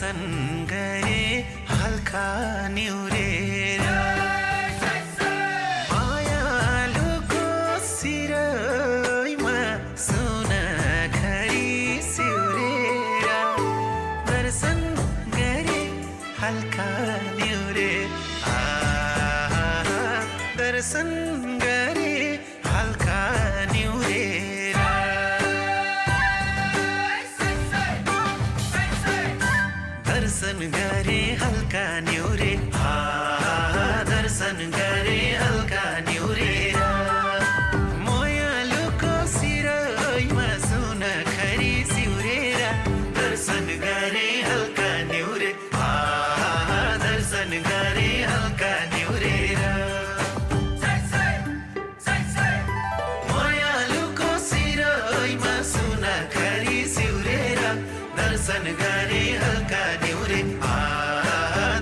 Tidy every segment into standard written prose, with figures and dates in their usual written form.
दर्शन गरे हल्का निहुरेर मायालुको सिरैमा सुना घडी सिउरेर दर्शन गरे हल्का निहुरेर दर्शन गरे हल्का निहुरेर दर्शन गरे हल्का निहुरे दर्शन गरे हल्का निहुरेर मायालुको सिरैमा सुना खरी सिउरेर दर्शन गरे हल्का निहुरे दर्शन गरे हल्का निहुरेर मायालुको सिरैमा सुना खरी सिउरेर दर्शन गरे हल्का निहुरे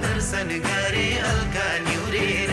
दर्शन गरे हल्का निहुरेर